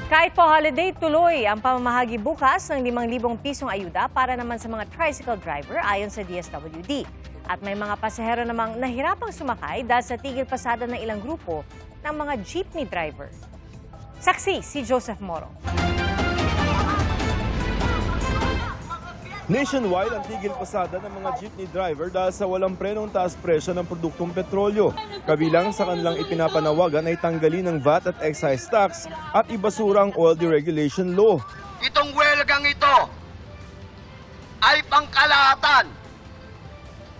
Kahit po holiday, tuloy ang pamamahagi bukas ng 5,000 pisong ayuda para naman sa mga tricycle driver ayon sa DSWD. At may mga pasahero namang nahirapang sumakay dahil sa tigil pasada ng ilang grupo ng mga jeepney driver. Saksi si Joseph Moro. Nationwide ang tigil pasada ng mga jeepney driver dahil sa walang prenong taas presyo ng produktong petrolyo. Kabilang sa kanilang ipinapanawagan ay tanggalin ng VAT at excise tax at ibasura ang oil deregulation law. Itong welgang ito ay pangkalahatan.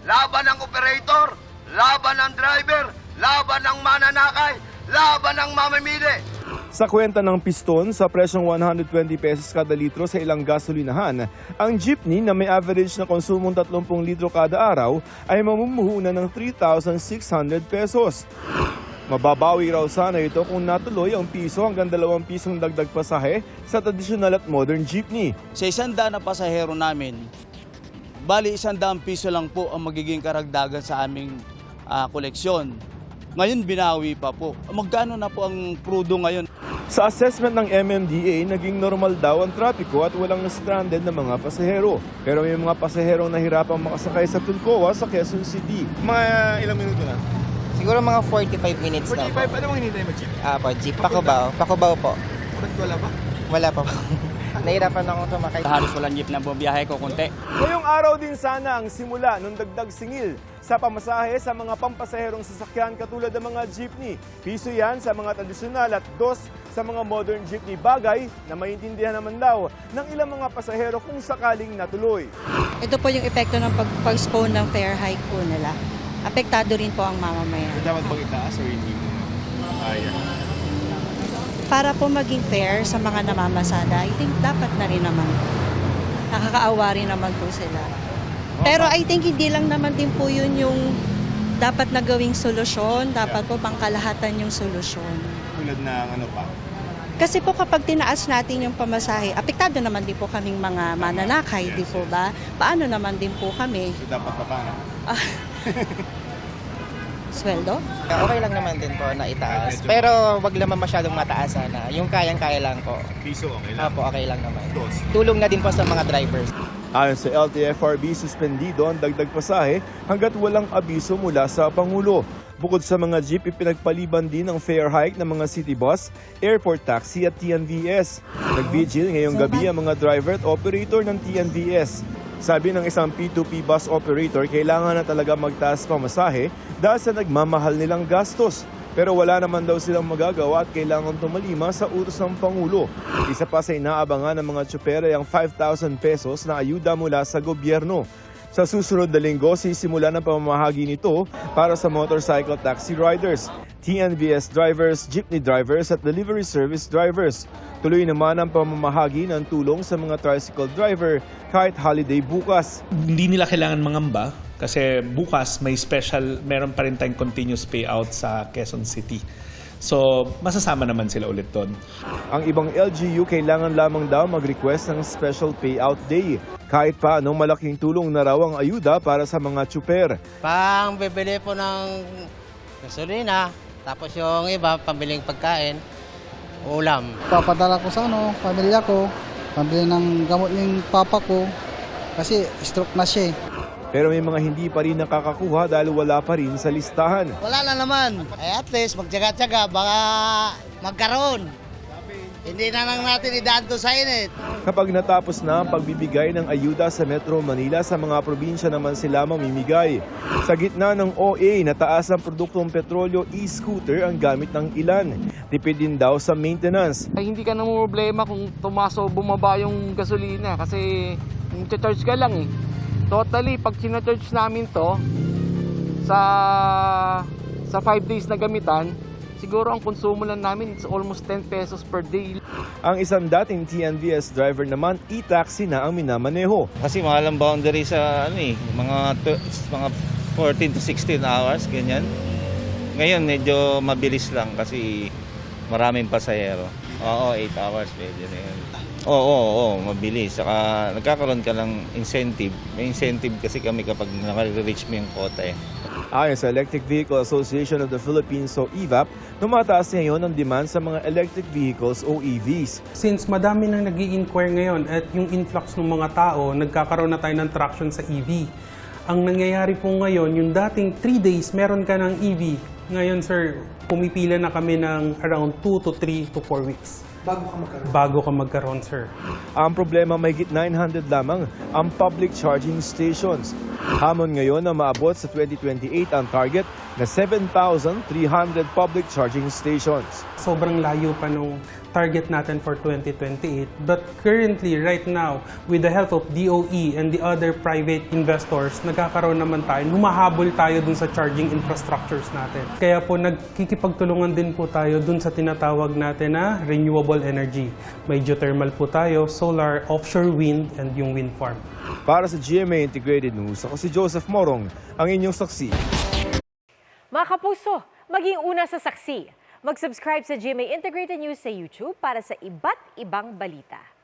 Laban ng operator, laban ng driver, laban ng mananakay, laban ng mamimili. Sa kwenta ng piston, sa presyong 120 pesos kada litro sa ilang gasolinahan, ang jeepney na may average na konsumong 30 litro kada araw ay mamumuhunan ng 3,600 pesos. Mababawi raw sana ito kung natuloy ang piso hanggang 2 pisong dagdag pasahe sa tradisyonal at modern jeepney. Sa 100 na pasahero namin, bali 100 piso lang po ang magiging karagdagan sa aming koleksyon. Ngayon binawi pa po. Magkano na po ang krudo ngayon? Sa assessment ng MMDA, naging normal daw ang trapiko at walang stranded na mga pasahero. Pero may mga pasahero na hirapang makasakay sa Tulcoa sa Quezon City. Mga ilang minuto na? Siguro mga 45 minutes na po. 45? Ano mong hinintay mo, jeep? Po, jeep. Pakubao. Pakubao po. Wala ba? Wala pa po. Nahirapan akong tumakay. Halos walang jeep na bumiyahe ko konti. Ngayong araw din sana ang simula ng dagdag singil sa pamasahe sa mga pampasaherong sasakyan katulad ng mga jeepney. Piso yan sa mga tradisyonal at 2 sa mga modern jeepney, bagay na maintindihan naman daw ng ilang mga pasahero kung sakaling natuloy. Ito po yung epekto ng pag-postpone ng fare hike po nila. Apektado rin po ang mamamayan. Dapat bang itaas o hindi? Para po maging fair sa mga namamasada, I think dapat na rin naman. Nakakaawa rin naman po sila. Pero I think hindi lang naman din po yun yung dapat na gawing solusyon. Dapat po pangkalahatan yung solusyon. Tulad ng ano pa? Kasi po kapag tinaas natin yung pamasahe, apektado naman din po kaming mga mananakay, di po ba? Paano naman din po kami? Dapat pa paano? Sweldo? Okay lang naman din po na itaas. Pero wag naman masyadong mataas sana. Yung kayang-kaya lang po. Piso okay lang? Okay lang naman. Tulong na din po sa mga drivers. Ayon sa LTFRB, suspendido ang dagdag pasahe hanggat walang abiso mula sa Pangulo. Bukod sa mga jeep, ipinagpaliban din ang fare hike ng mga city bus, airport taxi at TNVS. Nag-vigil ngayong gabi ang mga driver at operator ng TNVS. Sabi ng isang P2P bus operator, kailangan na talaga magtaas pamasahe dahil sa nagmamahal nilang gastos. Pero wala naman daw silang magagawa at kailangan tumalima sa utos ng Pangulo. Isa pa sa inaabangan ng mga tsuper ay ang 5,000 pesos na ayuda mula sa gobyerno. Sa susunod na linggo, sisimula ng pamamahagi nito para sa motorcycle taxi riders, TNVS drivers, jeepney drivers at delivery service drivers. Tuloy naman ang pamamahagi ng tulong sa mga tricycle driver kahit holiday bukas. Hindi nila kailangan mangamba kasi bukas meron pa rin tayong continuous payout sa Quezon City. So, masasama naman sila ulit doon. Ang ibang LGU kailangan lamang daw mag-request ng special payout day. Kahit pa anong malaking tulong na raw ang ayuda para sa mga tsuper. Pang bibili po ng gasolina, tapos yung iba, pambiling pagkain, ulam. Papadala ko sa pamilya ko, pambili ng gamot ng papa ko, kasi stroke na siya. Pero may mga hindi pa rin nakakakuha dahil wala pa rin sa listahan. Wala na naman. At least, magtyaga-tyaga, baka magkaroon. Hindi na lang natin idaan to sa init. Kapag natapos na ang pagbibigay ng ayuda sa Metro Manila, sa mga probinsya naman sila mamimigay. Sa gitna ng OA, nataas ang produktong petrolyo, e-scooter ang gamit ng ilan. Tipid din daw sa maintenance. Ay, hindi ka nang problema kung tumaas o bumaba yung gasolina kasi charge ka lang eh. Totally, pag sinacharge namin to sa 5 days na gamitan, siguro ang konsumo lang namin is almost 10 pesos per day. Ang isang dating TNVS driver naman, e-taxi na ang minamaneho. Kasi mahal ang boundary sa mga 14 to 16 hours, ganyan. Ngayon medyo mabilis lang kasi maraming pasahero. Oo, 8 hours pwede na yun. Oo, mabilis. Saka nagkakaroon ka ng incentive. May incentive kasi kami kapag naka-reach mo yung quota eh. Ayon sa Electric Vehicle Association of the Philippines o EVAP, tumataas ngayon ang demand sa mga electric vehicles o EVs. Since madami nang nag-i-inquire ngayon at yung influx ng mga tao, nagkakaroon na tayo ng traction sa EV. Ang nangyayari po ngayon, yung dating 3 days meron ka ng EV. Ngayon sir, pumipila na kami ng around 2 to 3 to 4 weeks. Bago ka magkaroon, sir. Ang problema, mahigit 900 lamang ang public charging stations. Hamon ngayon na maabot sa 2028 ang target na 7,300 public charging stations. Sobrang layo pa nung target natin for 2028. But currently, right now, with the help of DOE and the other private investors, nagkakaroon naman tayo, humahabol tayo dun sa charging infrastructures natin. Kaya po nagkikipagtulungan din po tayo dun sa tinatawag natin na renewable energy. May geothermal po tayo, solar, offshore wind, and yung wind farm. Para sa GMA Integrated News, ako si Joseph Morong, ang inyong saksi. Mga kapuso, maging una sa saksi. Mag-subscribe sa GMA Integrated News sa YouTube para sa iba't ibang balita.